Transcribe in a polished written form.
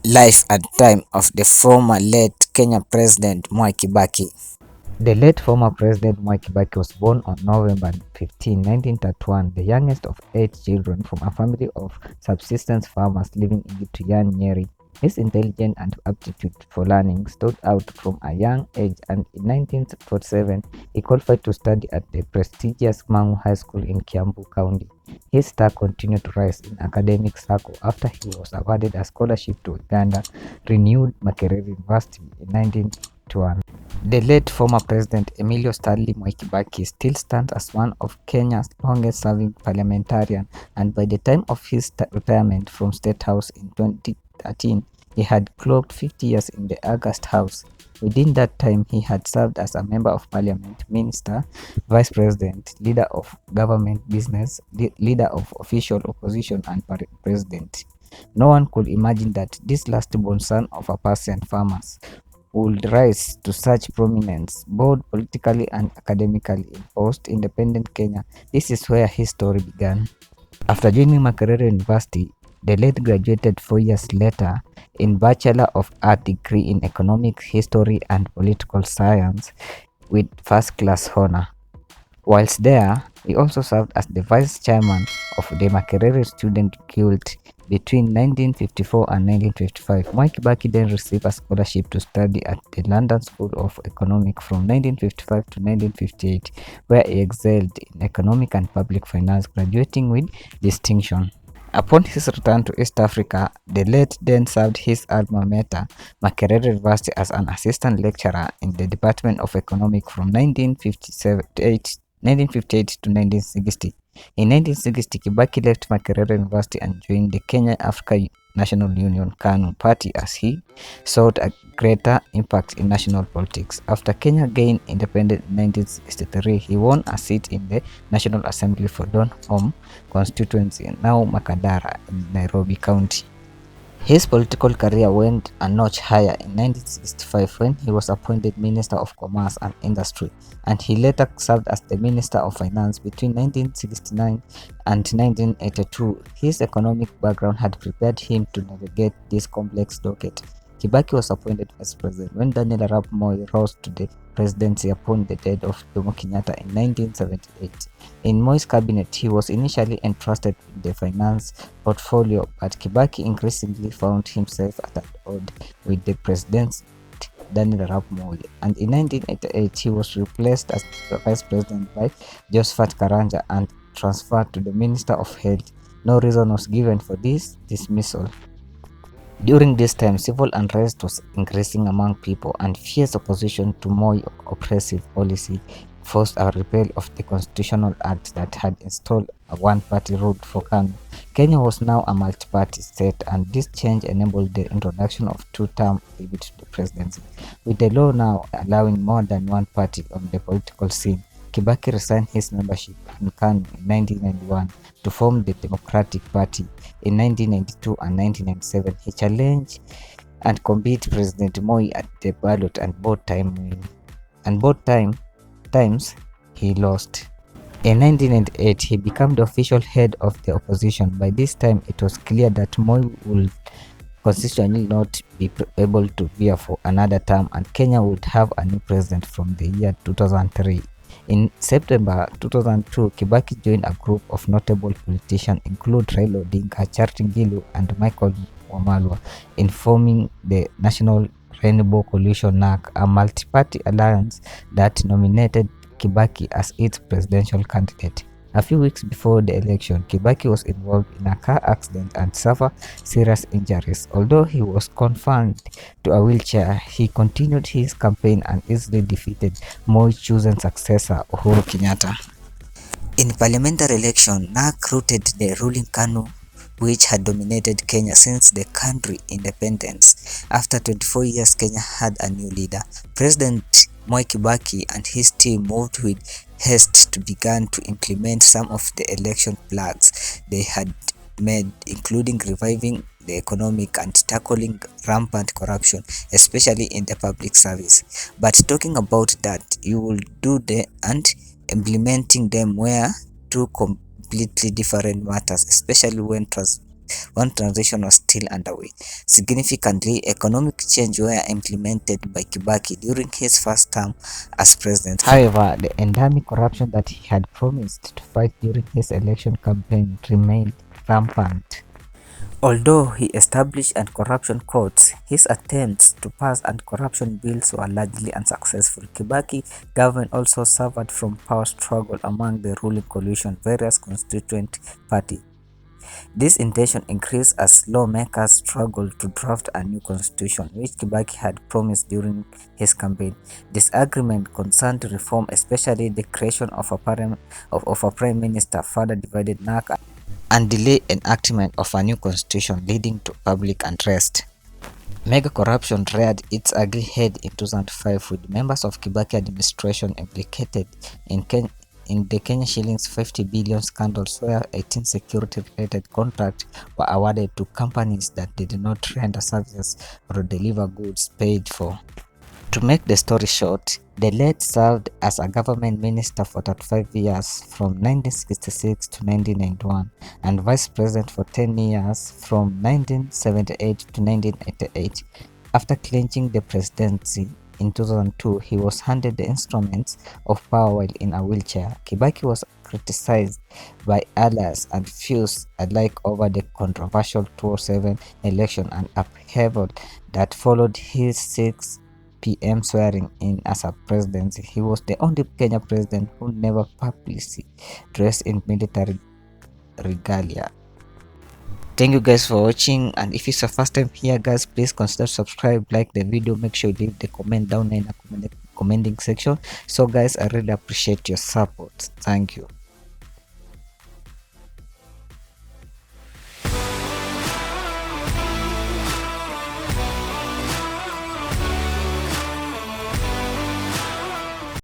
Life and time of the former late Kenya President Mwai Kibaki. The late former President Mwai Kibaki was born on November 15, 1931, the youngest of 8 children from a family of subsistence farmers living in Gituyan, Nyeri. His intelligence and aptitude for learning stood out from a young age, and in 1947 he qualified to study at the prestigious Mangu High School in Kiambu County. His star continued to rise in academic circle after he was awarded a scholarship to Uganda renewed Makerere University in 1921. The late former President Emilio Stanley Mwai Kibaki still stands as one of Kenya's longest-serving parliamentarians, and by the time of his retirement from State House in 2013, he had clocked 50 years in the August House. Within that time, he had served as a member of parliament, minister, vice president, leader of government business, leader of official opposition, and president. No one could imagine that this last-born son of a peasant farmers would rise to such prominence, both politically and academically, in post-independent Kenya. This is where his story began. After joining Makerere University, the late graduated 4 years later in Bachelor of Art degree in Economic History and Political Science with first-class honor. Whilst there, he also served as the vice chairman of the Makerere Student Guild between 1954 and 1955. Mwai Kibaki then received a scholarship to study at the London School of Economics from 1955 to 1958, where he excelled in economic and public finance, graduating with distinction. Upon his return to East Africa, the late then served his alma mater, Makerere University, as an assistant lecturer in the Department of Economics from 1958 to 1960. In 1960, Kibaki left Makerere University and joined the Kenya Africa National Union KANU party as he sought a greater impact in national politics. After Kenya gained independence in 1963, he won a seat in the National Assembly for Donholm constituency, now Makadara, in Nairobi County. His political career went a notch higher in 1965 when he was appointed Minister of Commerce and Industry, and he later served as the Minister of Finance between 1969 and 1982. His economic background had prepared him to navigate this complex docket. Kibaki was appointed Vice President when Daniel Arap Moi rose to the presidency upon the death of Jomo Kenyatta in 1978. In Moi's cabinet, he was initially entrusted with the finance portfolio, but Kibaki increasingly found himself at odds with the president Daniel Arap Moi, and in 1988 he was replaced as the vice president by Josephat Karanja and transferred to the Minister of Health. No reason was given for this dismissal. During this time, civil unrest was increasing among people, and fierce opposition to Moi's oppressive policy forced a repeal of the constitutional act that had installed a one-party rule for KANU. Kenya was now a multi-party state, and this change enabled the introduction of two-term limit to the presidency, with the law now allowing more than one party on the political scene. Kibaki resigned his membership in KANU in 1991 to form the Democratic Party. In 1992 and 1997, he challenged and competed President Moi at the ballot, and both times he lost. In 1998, he became the official head of the opposition. By this time, it was clear that Moi would constitutionally not be able to be for another term, and Kenya would have a new president from the year 2003. In September 2002, Kibaki joined a group of notable politicians, including Raila Odinga, Charity Ngilu, and Michael Wamalwa, in forming the National Rainbow Coalition (NAC), a multi-party alliance that nominated Kibaki as its presidential candidate. A few weeks before the election, Kibaki was involved in a car accident and suffered serious injuries. Although he was confined to a wheelchair, he continued his campaign and easily defeated Moi's chosen successor, Uhuru Kenyatta. In parliamentary election, NAC routed the ruling KANU, which had dominated Kenya since the country's independence. After 24 years, Kenya had a new leader. President Mwai Kibaki and his team moved with haste to begin to implement some of the election plans they had made, including reviving the economic and tackling rampant corruption, especially in the public service. But talking about that, you will do the and implementing them were two completely different matters, especially when when transition was still underway. Significantly, economic change were implemented by Kibaki during his first term as president. However, the endemic corruption that he had promised to fight during his election campaign remained rampant. Although he established anti-corruption courts, his attempts to pass anti-corruption bills were largely unsuccessful. Kibaki's government also suffered from power struggle among the ruling coalition various constituent parties. This tension increased as lawmakers struggled to draft a new constitution, which Kibaki had promised during his campaign. Disagreement concerned reform, especially the creation of a prime minister, further divided NAC and delayed enactment of a new constitution, leading to public unrest. Mega corruption reared its ugly head in 2005 with members of Kibaki administration implicated in the Kenya shillings 50 billion scandals where 18 security-related contracts were awarded to companies that did not render services or deliver goods paid for. To make the story short, the late served as a government minister for 35 years from 1966 to 1991 and vice president for 10 years from 1978 to 1988. After clinching the presidency in 2002, he was handed the instruments of power while in a wheelchair. Kibaki was criticized by allies and fews alike over the controversial 2007 election and upheaval that followed his 6 PM swearing in as a president. He was the only Kenya president who never publicly dressed in military regalia. Thank you guys for watching, and if it's your first time here guys, please consider subscribe, like the video, make sure you leave the comment down in the commenting section. So guys, I really appreciate your support. Thank you.